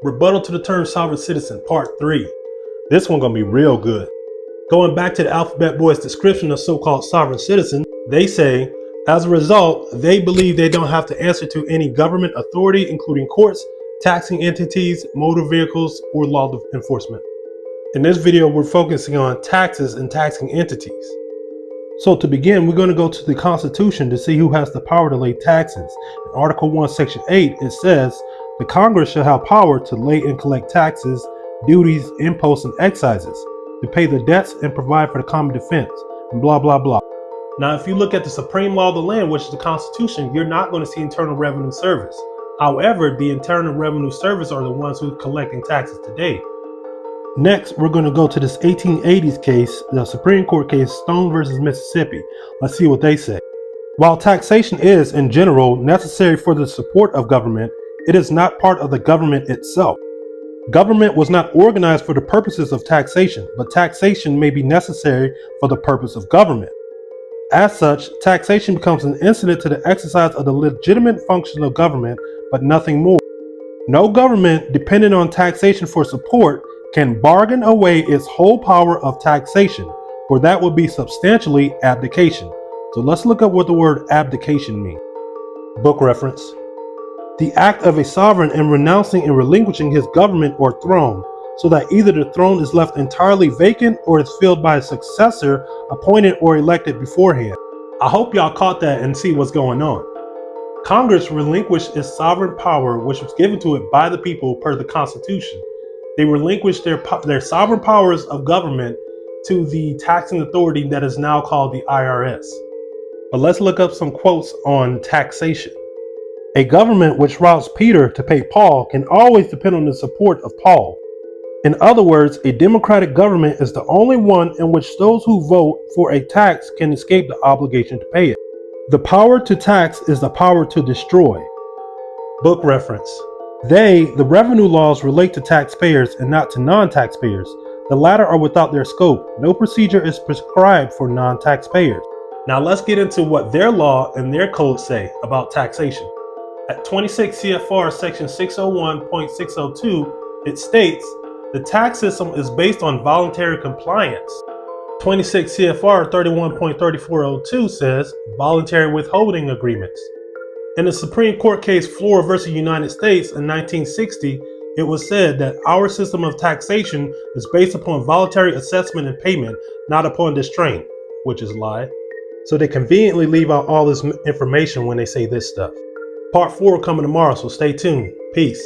Rebuttal to the term sovereign citizen, part 3. This one gonna be real good. Going back to the Alphabet Boys' description of so-called sovereign citizen, they say, as a result, they believe they don't have to answer to any government authority, including courts, taxing entities, motor vehicles, or law enforcement. In this video, we're focusing on taxes and taxing entities. So to begin, we're going to go to the Constitution to see who has the power to lay taxes. In Article 1, Section 8, it says, the Congress shall have power to lay and collect taxes, duties, imposts, and excises, to pay the debts and provide for the common defense, and blah, blah, blah. Now, if you look at the supreme law of the land, which is the Constitution, you're not going to see Internal Revenue Service. However, the Internal Revenue Service are the ones who are collecting taxes today. Next, we're going to go to this 1880s case, the Supreme Court case, Stone versus Mississippi. Let's see what they say. While taxation is, in general, necessary for the support of government, it is not part of the government itself. Government was not organized for the purposes of taxation, but taxation may be necessary for the purpose of government. As such, taxation becomes an incident to the exercise of the legitimate function of government, but nothing more. No government dependent on taxation for support can bargain away its whole power of taxation, for that would be substantially abdication. So let's look up what the word abdication means. Book reference. The act of a sovereign in renouncing and relinquishing his government or throne, so that either the throne is left entirely vacant or is filled by a successor appointed or elected beforehand. I hope y'all caught that and see what's going on. Congress relinquished its sovereign power, which was given to it by the people per the Constitution. They relinquished their sovereign powers of government to the taxing authority that is now called the IRS. But let's look up some quotes on taxation. A government which robs Peter to pay Paul can always depend on the support of Paul. In other words, a democratic government is the only one in which those who vote for a tax can escape the obligation to pay it. The power to tax is the power to destroy. Book reference. The revenue laws relate to taxpayers and not to non-taxpayers. The latter are without their scope. No procedure is prescribed for non-taxpayers. Now let's get into what their law and their code say about taxation. At 26 CFR section 601.602, it states, the tax system is based on voluntary compliance. 26 CFR 31.3402 says, voluntary withholding agreements. In the Supreme Court case Flora versus United States in 1960, it was said that our system of taxation is based upon voluntary assessment and payment, not upon distraint, which is a lie. So they conveniently leave out all this information when they say this stuff. Part 4 coming tomorrow, so stay tuned. Peace.